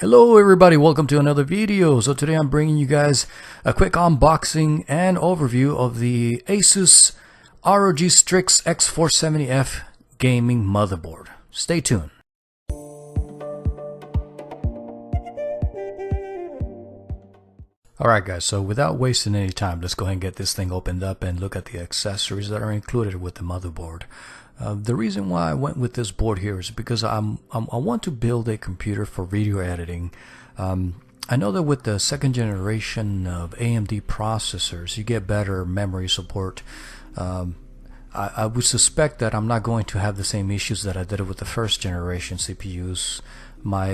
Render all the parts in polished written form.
Hello everybody, welcome to another video. So today I'm bringing you guys a quick unboxing and overview of the ASUS ROG Strix X470-F Gaming motherboard. Stay tuned. Alright guys, so without wasting any time, let's go ahead and get this thing opened up and look at the accessories that are included with the motherboard. The reason why I went with this board here is because I want to build a computer for video editing. I know that with the second generation of AMD processors, you get better memory support. I would suspect that I'm not going to have the same issues that I did with the first generation CPUs. My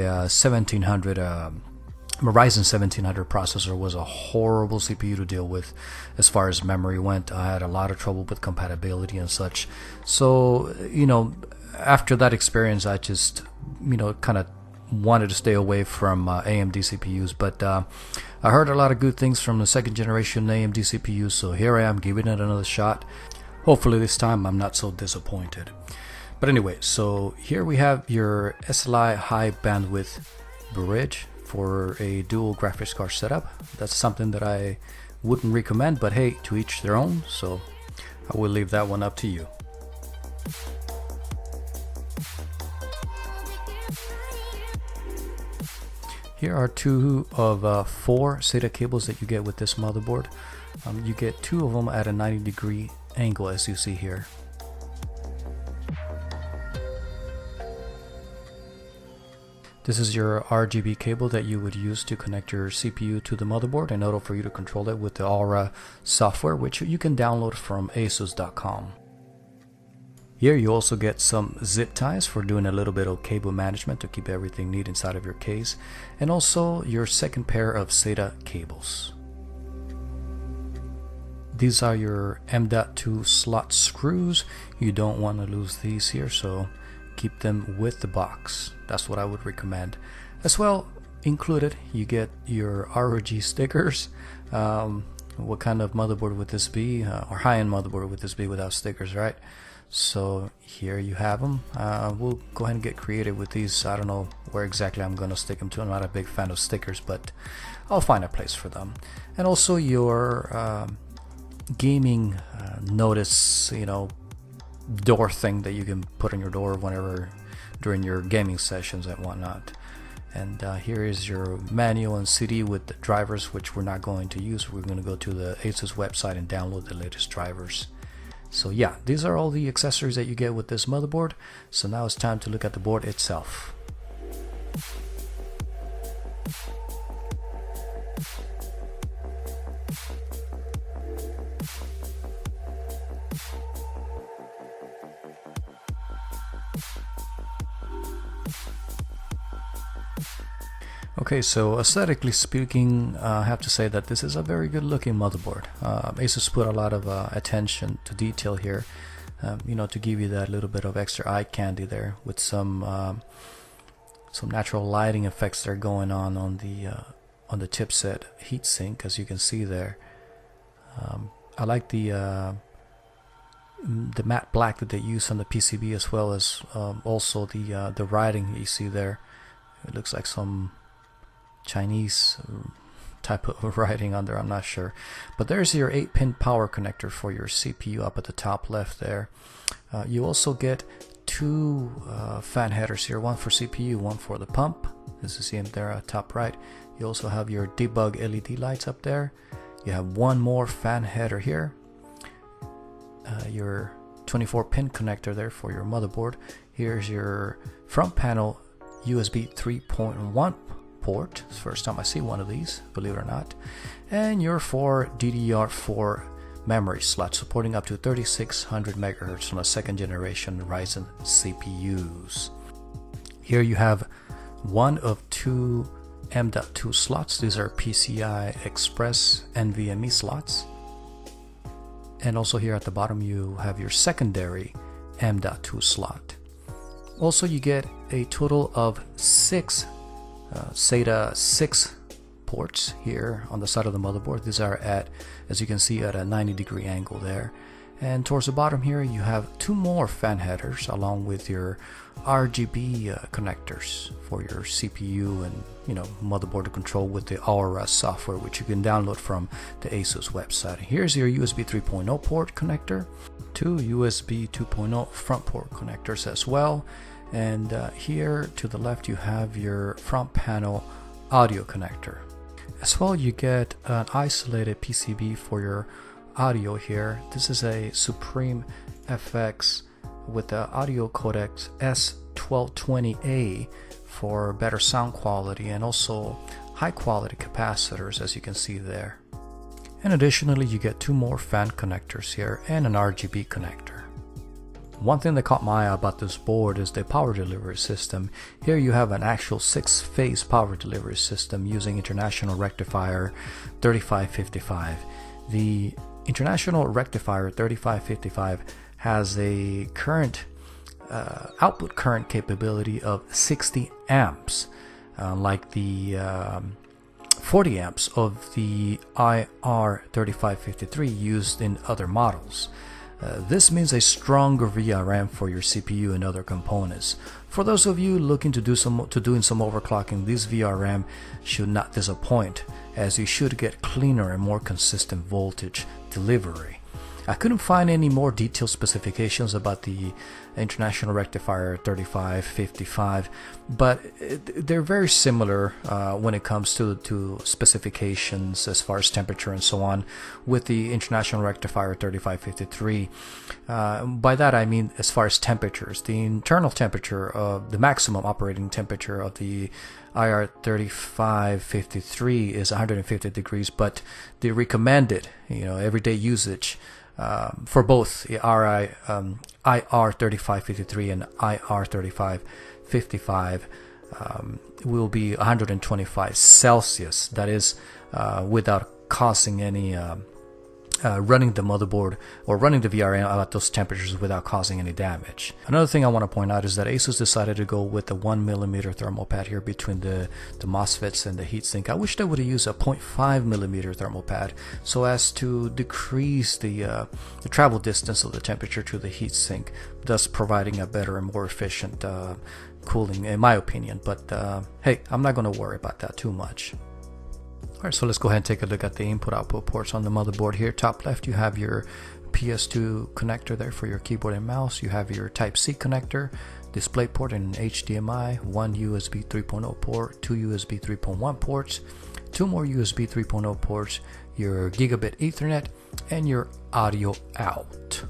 Ryzen 1700 processor was a horrible CPU to deal with as far as memory went. I had a lot of trouble with compatibility and such. So, after that experience, I just, kind of wanted to stay away from AMD CPUs. But I heard a lot of good things from the second generation AMD CPUs, so here I am giving it another shot. Hopefully this time I'm not so disappointed. But anyway, so here we have your SLI high bandwidth bridge for a dual graphics card setup. That's something that I wouldn't recommend, but hey, to each their own, so I will leave that one up to you. Here are two of four SATA cables that you get with this motherboard. You get two of them at a 90-degree angle, as you see here. This is your RGB cable that you would use to connect your CPU to the motherboard in order for you to control it with the Aura software, which you can download from ASUS.com. Here you also get some zip ties for doing a little bit of cable management to keep everything neat inside of your case, and also your second pair of SATA cables. These are your M.2 slot screws. You don't want to lose these here, so keep them with the box. That's what I would recommend. As well, included, you get your ROG stickers. What kind of motherboard would this be? Or high-end motherboard would this be without stickers, right? So here you have them. We'll go ahead and get creative with these. I don't know where exactly I'm going to stick them to. I'm not a big fan of stickers, but I'll find a place for them. And also your gaming notice, door thing that you can put on your door whenever during your gaming sessions and whatnot. And here is your manual and CD with the drivers, which we're not going to use. We're going to go to the ASUS website and download the latest drivers. So yeah, these are all the accessories that you get with this motherboard. So now it's time to look at the board itself. Okay, so aesthetically speaking, I have to say that this is a very good looking motherboard. ASUS put a lot of attention to detail here, to give you that little bit of extra eye candy there with some natural lighting effects that are going on the chipset heatsink, as you can see there. I like the matte black that they use on the PCB, as well as also the writing you see there. It looks like some Chinese type of writing on there, I'm not sure. But there's your 8-pin power connector for your CPU up at the top left there. You also get two fan headers here, one for CPU, one for the pump, as you see in there at top right. You also have your debug LED lights up there. You have one more fan header here, your 24-pin connector there for your motherboard. Here's your front panel USB 3.1 port. It's the first time I see one of these, believe it or not. And your 4 DDR4 memory slots supporting up to 3600 MHz on a second generation Ryzen CPUs. Here you have one of two M.2 slots. These are PCI Express NVMe slots. And also here at the bottom you have your secondary M.2 slot. Also you get a total of 6 SATA 6 ports here on the side of the motherboard. These are at, as you can see, at a 90-degree angle there. And towards the bottom here, you have 2 more fan headers along with your RGB connectors for your CPU and motherboard to control with the ASUS software, which you can download from the ASUS website. Here's your USB 3.0 port connector, 2 USB 2.0 front port connectors as well, and here to the left you have your front panel audio connector. As well, you get an isolated PCB for your audio here. This is a Supreme FX with the audio codec S1220A for better sound quality and also high quality capacitors, as you can see there. And additionally, you get 2 more fan connectors here and an RGB connector. One thing that caught my eye about this board is the power delivery system. Here you have an actual 6-phase power delivery system using International Rectifier 3555. The International Rectifier 3555 has a current output current capability of 60 amps, like the 40 amps of the IR3553 used in other models. This means a stronger VRM for your CPU and other components. For those of you looking to doing some overclocking, this VRM should not disappoint, as you should get cleaner and more consistent voltage delivery. I couldn't find any more detailed specifications about the International Rectifier 3555, but they're very similar when it comes to specifications as far as temperature and so on with the International Rectifier 3553. By that I mean as far as temperatures. The internal temperature of the maximum operating temperature of the IR3553 is 150 degrees, but the recommended everyday usage for both the IR3553 and IR3555 will be 125 Celsius. That is without causing any running the motherboard or running the VRM at those temperatures without causing any damage. Another thing I want to point out is that ASUS decided to go with the 1mm thermal pad here between the MOSFETs and the heatsink. I wish they would have used a 0.5mm thermal pad so as to decrease the travel distance of the temperature to the heatsink, thus providing a better and more efficient cooling, in my opinion. But hey, I'm not going to worry about that too much. Alright, so let's go ahead and take a look at the input-output ports on the motherboard here. Top left, you have your PS2 connector there for your keyboard and mouse. You have your Type-C connector, DisplayPort, and HDMI, 1 USB 3.0 port, 2 USB 3.1 ports, 2 more USB 3.0 ports, your Gigabit Ethernet, and your audio out.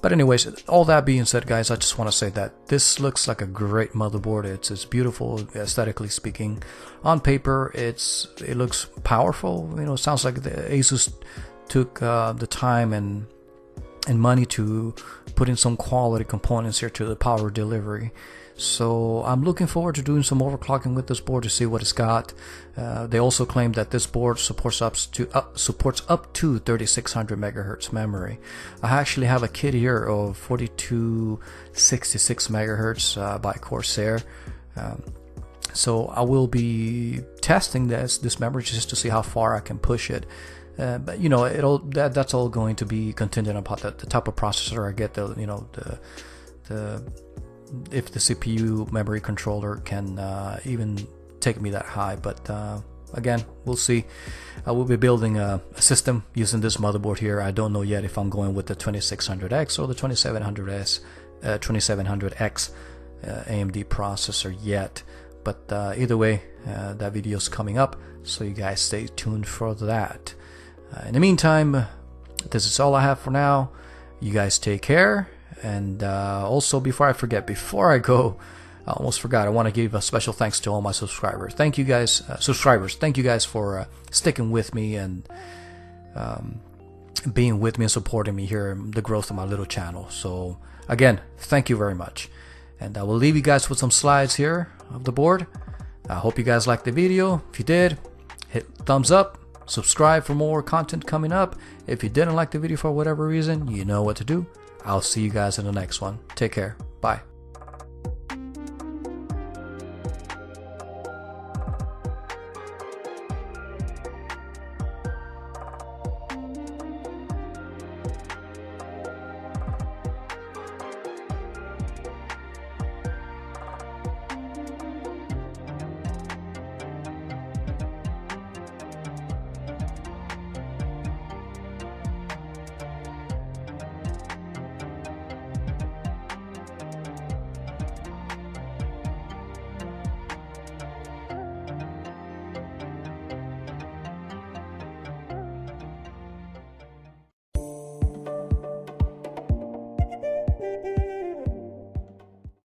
But anyways, all that being said, guys, I just want to say that this looks like a great motherboard. It's beautiful aesthetically speaking. On paper, it looks powerful. It sounds like the ASUS took the time and money to put in some quality components here to the power delivery. So I'm looking forward to doing some overclocking with this board to see what it's got. They also claim that this board supports up to 3600 megahertz memory. I actually have a kit here of 4266 megahertz by Corsair. So I will be testing this memory just to see how far I can push it. But that's all going to be contingent upon the type of processor I get, if the CPU memory controller can even take me that high. But again, we'll see. I will be building a system using this motherboard here. I don't know yet if I'm going with the 2600X or the 2700X AMD processor yet. But either way, that video is coming up, so you guys stay tuned for that. In the meantime, this is all I have for now. You guys take care. And also, before I forget, before I go, I almost forgot, I want to give a special thanks to all my subscribers. Thank you guys, Thank you guys for sticking with me and being with me and supporting me here in the growth of my little channel. So again, thank you very much. And I will leave you guys with some slides here of the board. I hope you guys liked the video. If you did, hit thumbs up, subscribe for more content coming up. If you didn't like the video for whatever reason, you know what to do. I'll see you guys in the next one. Take care. Bye.